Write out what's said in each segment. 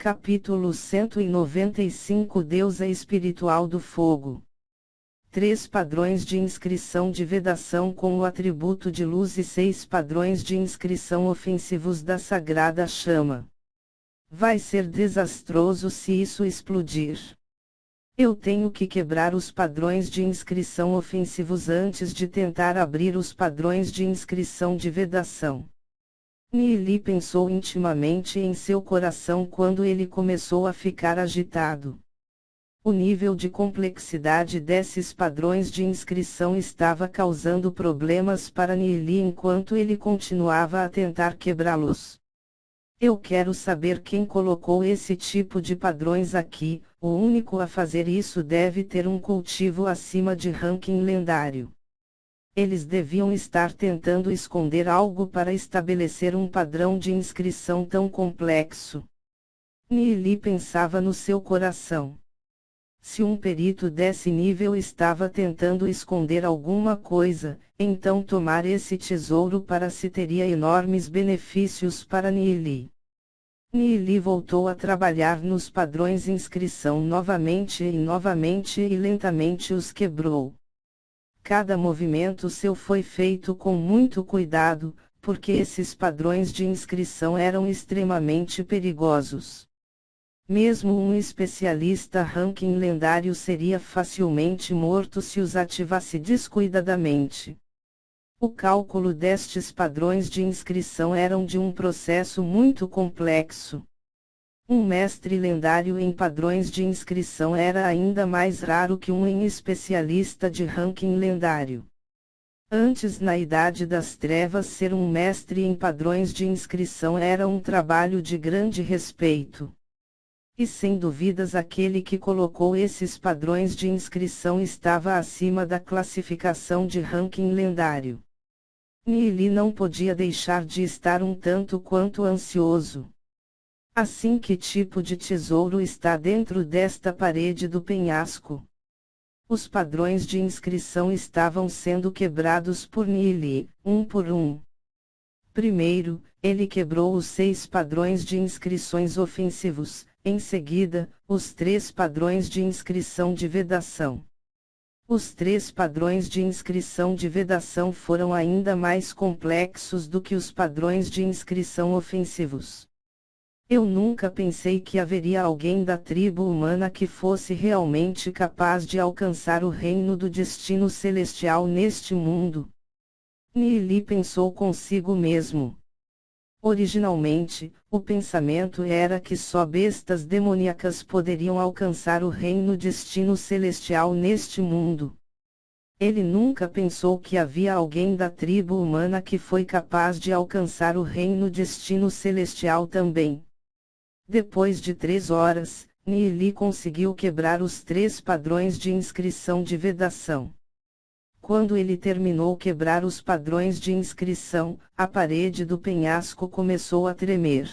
Capítulo 195 Deusa espiritual do fogo. 3 padrões de inscrição de vedação com o atributo de luz e 6 padrões de inscrição ofensivos da sagrada chama. Vai ser desastroso se isso explodir. Eu tenho que quebrar os padrões de inscrição ofensivos antes de tentar abrir os padrões de inscrição de vedação. Nili pensou intimamente em seu coração quando ele começou a ficar agitado. O nível de complexidade desses padrões de inscrição estava causando problemas para Nili enquanto ele continuava a tentar quebrá-los. Eu quero saber quem colocou esse tipo de padrões aqui. O único a fazer isso deve ter um cultivo acima de ranking lendário. Eles deviam estar tentando esconder algo para estabelecer um padrão de inscrição tão complexo. Nili pensava no seu coração. Se um perito desse nível estava tentando esconder alguma coisa, então tomar esse tesouro para si teria enormes benefícios para Nili. Nili voltou a trabalhar nos padrões inscrição novamente e lentamente os quebrou. Cada movimento seu foi feito com muito cuidado, porque esses padrões de inscrição eram extremamente perigosos. Mesmo um especialista ranking lendário seria facilmente morto se os ativasse descuidadamente. O cálculo destes padrões de inscrição eram de um processo muito complexo. Um mestre lendário em padrões de inscrição era ainda mais raro que um especialista de ranking lendário. Antes, na Idade das Trevas, ser um mestre em padrões de inscrição era um trabalho de grande respeito. E sem dúvidas aquele que colocou esses padrões de inscrição estava acima da classificação de ranking lendário. Nili não podia deixar de estar um tanto quanto ansioso. Assim, que tipo de tesouro está dentro desta parede do penhasco? Os padrões de inscrição estavam sendo quebrados por Nili, um por um. Primeiro, ele quebrou os 6 padrões de inscrições ofensivos. Em seguida, os 3 padrões de inscrição de vedação. Os 3 padrões de inscrição de vedação foram ainda mais complexos do que os padrões de inscrição ofensivos. Eu nunca pensei que haveria alguém da tribo humana que fosse realmente capaz de alcançar o reino do destino celestial neste mundo. Nili pensou consigo mesmo. Originalmente, o pensamento era que só bestas demoníacas poderiam alcançar o reino destino celestial neste mundo. Ele nunca pensou que havia alguém da tribo humana que foi capaz de alcançar o reino destino celestial também. Depois de 3 horas, Nili conseguiu quebrar os 3 padrões de inscrição de vedação. Quando ele terminou quebrar os padrões de inscrição, a parede do penhasco começou a tremer.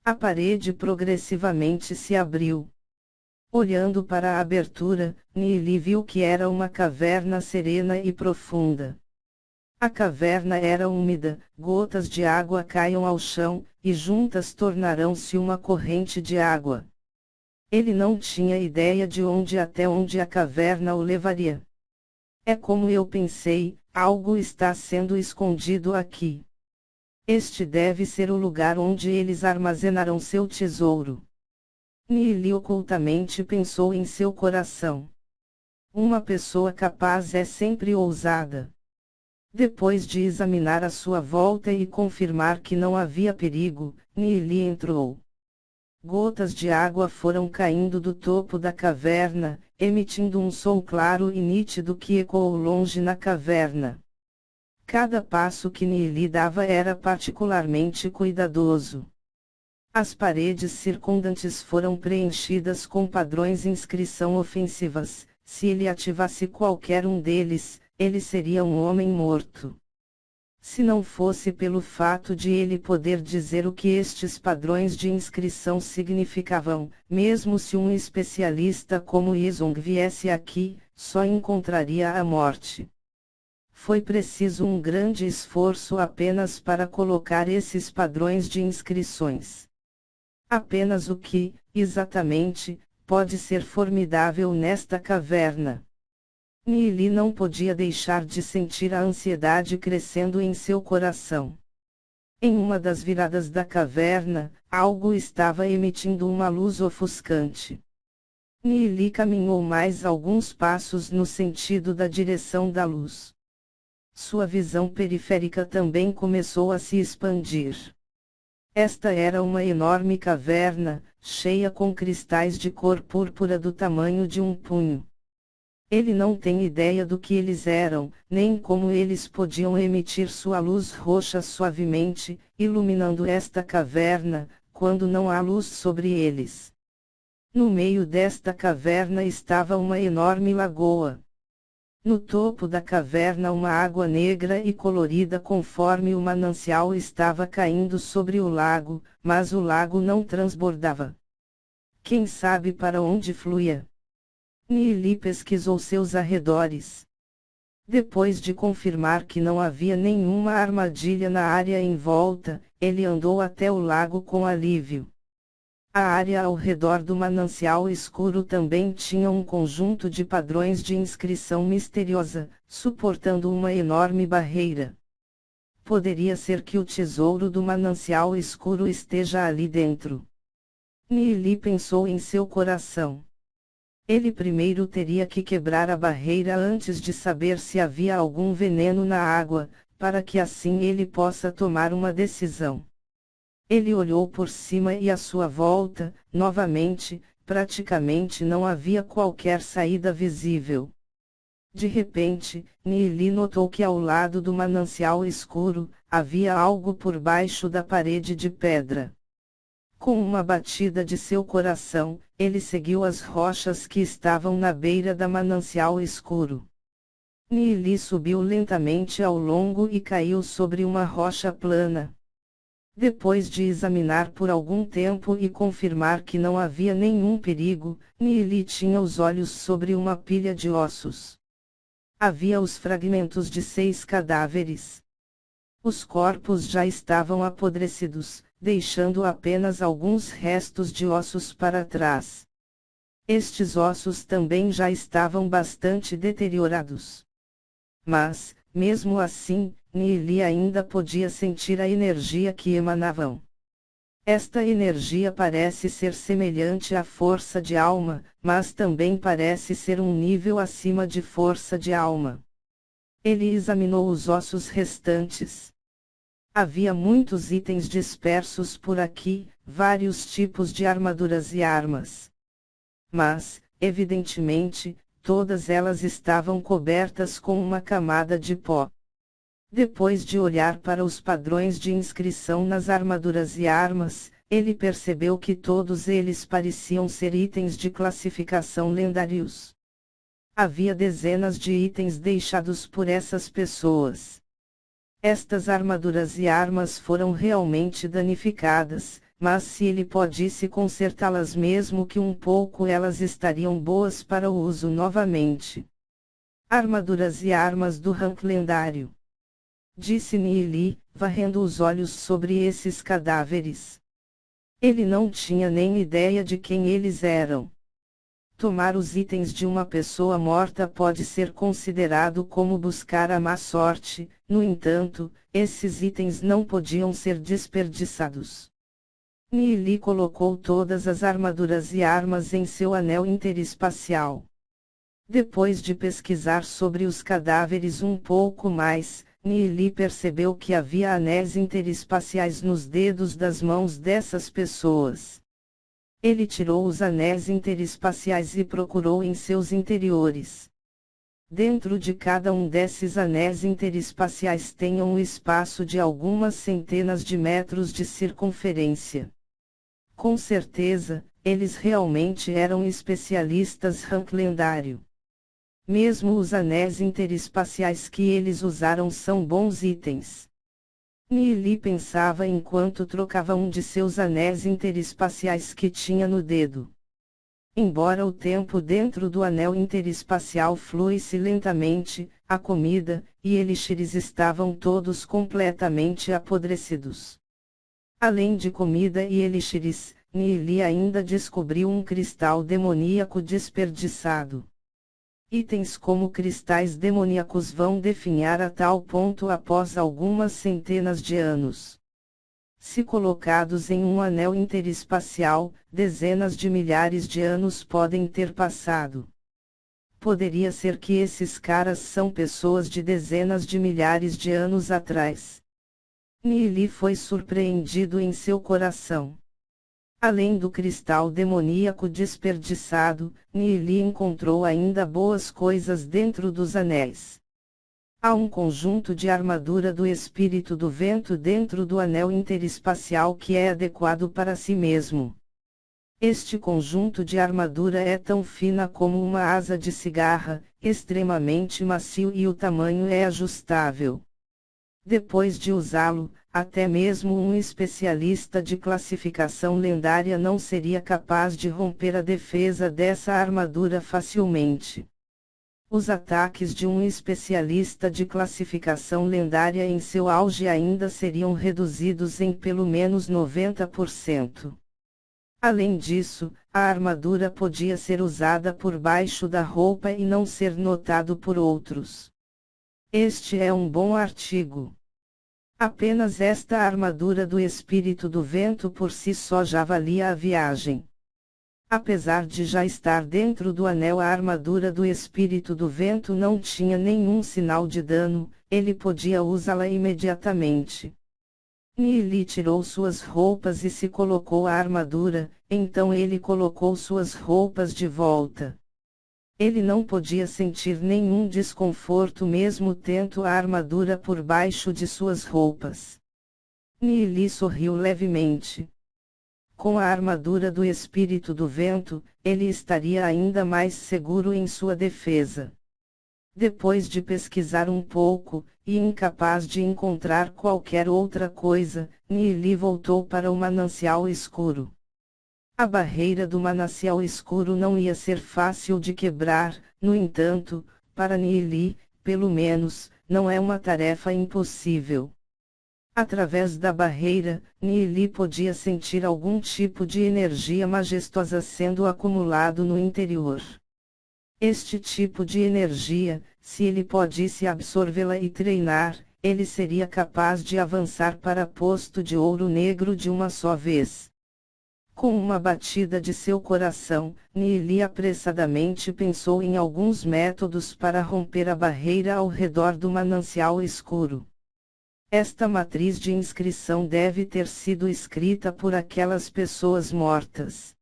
A parede progressivamente se abriu. Olhando para a abertura, Nili viu que era uma caverna serena e profunda. A caverna era úmida, gotas de água caíam ao chão, e juntas tornarão-se uma corrente de água. Ele não tinha ideia de até onde a caverna o levaria. É como eu pensei, algo está sendo escondido aqui. Este deve ser o lugar onde eles armazenarão seu tesouro. Nili ocultamente pensou em seu coração. Uma pessoa capaz é sempre ousada. Depois de examinar a sua volta e confirmar que não havia perigo, Nili entrou. Gotas de água foram caindo do topo da caverna, emitindo um som claro e nítido que ecoou longe na caverna. Cada passo que Nili dava era particularmente cuidadoso. As paredes circundantes foram preenchidas com padrões inscrição ofensivas. Se ele ativasse qualquer um deles, ele seria um homem morto. Se não fosse pelo fato de ele poder dizer o que estes padrões de inscrição significavam, mesmo se um especialista como Izong viesse aqui, só encontraria a morte. Foi preciso um grande esforço apenas para colocar esses padrões de inscrições. Apenas o que, exatamente, pode ser formidável nesta caverna? Nili não podia deixar de sentir a ansiedade crescendo em seu coração. Em uma das viradas da caverna, algo estava emitindo uma luz ofuscante. Nili caminhou mais alguns passos no sentido da direção da luz. Sua visão periférica também começou a se expandir. Esta era uma enorme caverna, cheia com cristais de cor púrpura do tamanho de um punho. Ele não tem ideia do que eles eram, nem como eles podiam emitir sua luz roxa suavemente, iluminando esta caverna, quando não há luz sobre eles. No meio desta caverna estava uma enorme lagoa. No topo da caverna uma água negra e colorida conforme o manancial estava caindo sobre o lago, mas o lago não transbordava. Quem sabe para onde fluía? Nili pesquisou seus arredores. Depois de confirmar que não havia nenhuma armadilha na área em volta, ele andou até o lago com alívio. A área ao redor do manancial escuro também tinha um conjunto de padrões de inscrição misteriosa, suportando uma enorme barreira. Poderia ser que o tesouro do manancial escuro esteja ali dentro. Nili pensou em seu coração. Ele primeiro teria que quebrar a barreira antes de saber se havia algum veneno na água, para que assim ele possa tomar uma decisão. Ele olhou por cima e à sua volta, novamente, praticamente não havia qualquer saída visível. De repente, Nili notou que ao lado do manancial escuro, havia algo por baixo da parede de pedra. Com uma batida de seu coração, ele seguiu as rochas que estavam na beira da manancial escuro. Nili subiu lentamente ao longo e caiu sobre uma rocha plana. Depois de examinar por algum tempo e confirmar que não havia nenhum perigo, Nili tinha os olhos sobre uma pilha de ossos. Havia os fragmentos de 6 cadáveres. Os corpos já estavam apodrecidos, deixando apenas alguns restos de ossos para trás. Estes ossos também já estavam bastante deteriorados. Mas, mesmo assim, Nili ainda podia sentir a energia que emanavam. Esta energia parece ser semelhante à força de alma, mas também parece ser um nível acima de força de alma. Ele examinou os ossos restantes. Havia muitos itens dispersos por aqui, vários tipos de armaduras e armas. Mas, evidentemente, todas elas estavam cobertas com uma camada de pó. Depois de olhar para os padrões de inscrição nas armaduras e armas, ele percebeu que todos eles pareciam ser itens de classificação lendários. Havia dezenas de itens deixados por essas pessoas. Estas armaduras e armas foram realmente danificadas, mas se ele pudesse consertá-las mesmo que um pouco, elas estariam boas para o uso novamente. Armaduras e armas do rank lendário, disse Nili, varrendo os olhos sobre esses cadáveres. Ele não tinha nem ideia de quem eles eram. Tomar os itens de uma pessoa morta pode ser considerado como buscar a má sorte, no entanto, esses itens não podiam ser desperdiçados. Nili colocou todas as armaduras e armas em seu anel interespacial. Depois de pesquisar sobre os cadáveres um pouco mais, Nili percebeu que havia anéis interespaciais nos dedos das mãos dessas pessoas. Ele tirou os anéis interespaciais e procurou em seus interiores. Dentro de cada um desses anéis interespaciais tem um espaço de algumas centenas de metros de circunferência. Com certeza, eles realmente eram especialistas rank lendário. Mesmo os anéis interespaciais que eles usaram são bons itens. Nili pensava enquanto trocava um de seus anéis interespaciais que tinha no dedo. Embora o tempo dentro do anel interespacial fluísse lentamente, a comida e elixires estavam todos completamente apodrecidos. Além de comida e elixires, Nili ainda descobriu um cristal demoníaco desperdiçado. Itens como cristais demoníacos vão definhar a tal ponto após algumas centenas de anos. Se colocados em um anel interespacial, dezenas de milhares de anos podem ter passado. Poderia ser que esses caras são pessoas de dezenas de milhares de anos atrás. Nili foi surpreendido em seu coração. Além do cristal demoníaco desperdiçado, Nili encontrou ainda boas coisas dentro dos anéis. Há um conjunto de armadura do espírito do vento dentro do anel interespacial que é adequado para si mesmo. Este conjunto de armadura é tão fina como uma asa de cigarra, extremamente macio e o tamanho é ajustável. Depois de usá-lo, até mesmo um especialista de classificação lendária não seria capaz de romper a defesa dessa armadura facilmente. Os ataques de um especialista de classificação lendária em seu auge ainda seriam reduzidos em pelo menos 90%. Além disso, a armadura podia ser usada por baixo da roupa e não ser notado por outros. Este é um bom artigo. Apenas esta armadura do espírito do vento por si só já valia a viagem. Apesar de já estar dentro do anel, a armadura do espírito do vento não tinha nenhum sinal de dano, ele podia usá-la imediatamente. Nili tirou suas roupas e se colocou a armadura, então ele colocou suas roupas de volta. Ele não podia sentir nenhum desconforto mesmo tendo a armadura por baixo de suas roupas. Nili sorriu levemente. Com a armadura do espírito do vento, ele estaria ainda mais seguro em sua defesa. Depois de pesquisar um pouco, e incapaz de encontrar qualquer outra coisa, Nili voltou para o manancial escuro. A barreira do manancial escuro não ia ser fácil de quebrar, no entanto, para Nili, pelo menos, não é uma tarefa impossível. Através da barreira, Nili podia sentir algum tipo de energia majestosa sendo acumulado no interior. Este tipo de energia, se ele pudesse absorvê-la e treinar, ele seria capaz de avançar para posto de ouro negro de uma só vez. Com uma batida de seu coração, Nili apressadamente pensou em alguns métodos para romper a barreira ao redor do manancial escuro. Esta matriz de inscrição deve ter sido escrita por aquelas pessoas mortas.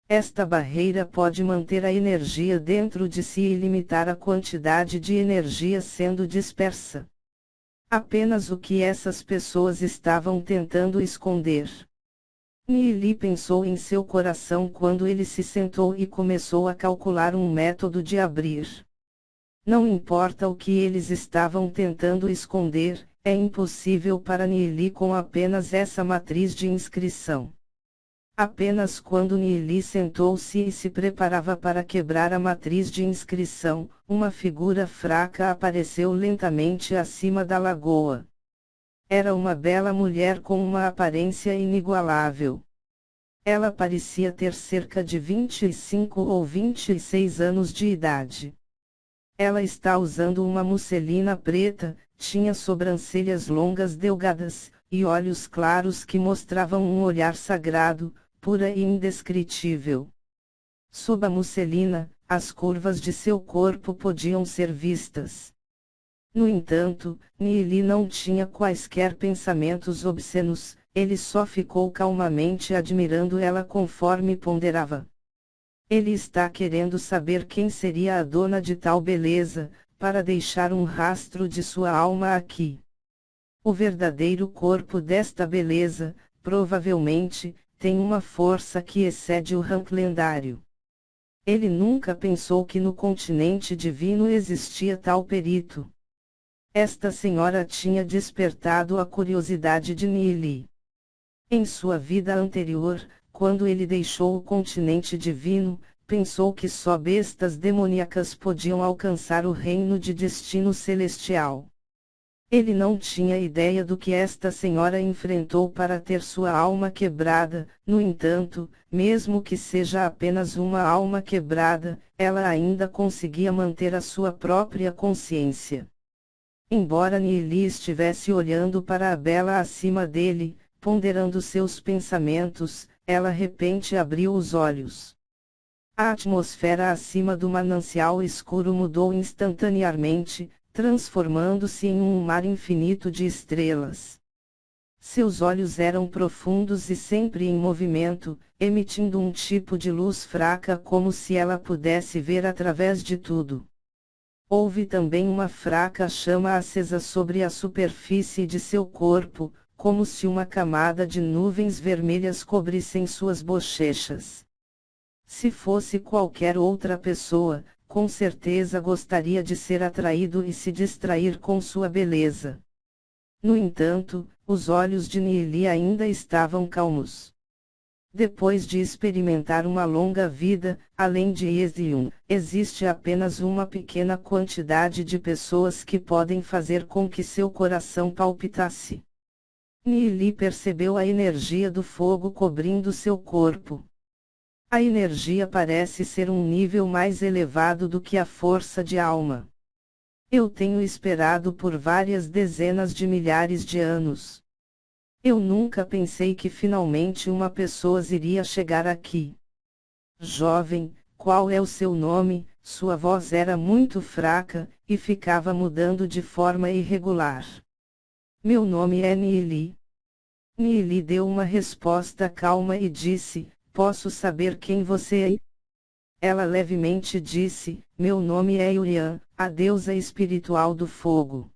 Esta barreira pode manter a energia dentro de si e limitar a quantidade de energia sendo dispersa. Apenas o que essas pessoas estavam tentando esconder. Nili pensou em seu coração quando ele se sentou e começou a calcular um método de abrir. Não importa o que eles estavam tentando esconder, é impossível para Nili com apenas essa matriz de inscrição. Apenas quando Nili sentou-se e se preparava para quebrar a matriz de inscrição, uma figura fraca apareceu lentamente acima da lagoa. Era uma bela mulher com uma aparência inigualável. Ela parecia ter cerca de 25 ou 26 anos de idade. Ela está usando uma musselina preta, tinha sobrancelhas longas delgadas, e olhos claros que mostravam um olhar sagrado, pura e indescritível. Sob a musselina, as curvas de seu corpo podiam ser vistas. No entanto, Nili não tinha quaisquer pensamentos obscenos, ele só ficou calmamente admirando ela conforme ponderava. Ele está querendo saber quem seria a dona de tal beleza, para deixar um rastro de sua alma aqui. O verdadeiro corpo desta beleza, provavelmente, tem uma força que excede o rank lendário. Ele nunca pensou que no continente divino existia tal perito. Esta senhora tinha despertado a curiosidade de Nili. Em sua vida anterior, quando ele deixou o continente divino, pensou que só bestas demoníacas podiam alcançar o reino de destino celestial. Ele não tinha ideia do que esta senhora enfrentou para ter sua alma quebrada, no entanto, mesmo que seja apenas uma alma quebrada, ela ainda conseguia manter a sua própria consciência. Embora Nili estivesse olhando para a Bela acima dele, ponderando seus pensamentos, ela repente abriu os olhos. A atmosfera acima do manancial escuro mudou instantaneamente, transformando-se em um mar infinito de estrelas. Seus olhos eram profundos e sempre em movimento, emitindo um tipo de luz fraca como se ela pudesse ver através de tudo. Houve também uma fraca chama acesa sobre a superfície de seu corpo, como se uma camada de nuvens vermelhas cobrissem suas bochechas. Se fosse qualquer outra pessoa, com certeza gostaria de ser atraído e se distrair com sua beleza. No entanto, os olhos de Nili ainda estavam calmos. Depois de experimentar uma longa vida, além de Ezion, existe apenas uma pequena quantidade de pessoas que podem fazer com que seu coração palpitasse. Nili percebeu a energia do fogo cobrindo seu corpo. A energia parece ser um nível mais elevado do que a força de alma. Eu tenho esperado por várias dezenas de milhares de anos. Eu nunca pensei que finalmente uma pessoa iria chegar aqui. Jovem, qual é o seu nome? Sua voz era muito fraca, e ficava mudando de forma irregular. Meu nome é Nili. Nili deu uma resposta calma e disse, posso saber quem você é? Ela levemente disse, meu nome é Yurian, a deusa espiritual do fogo.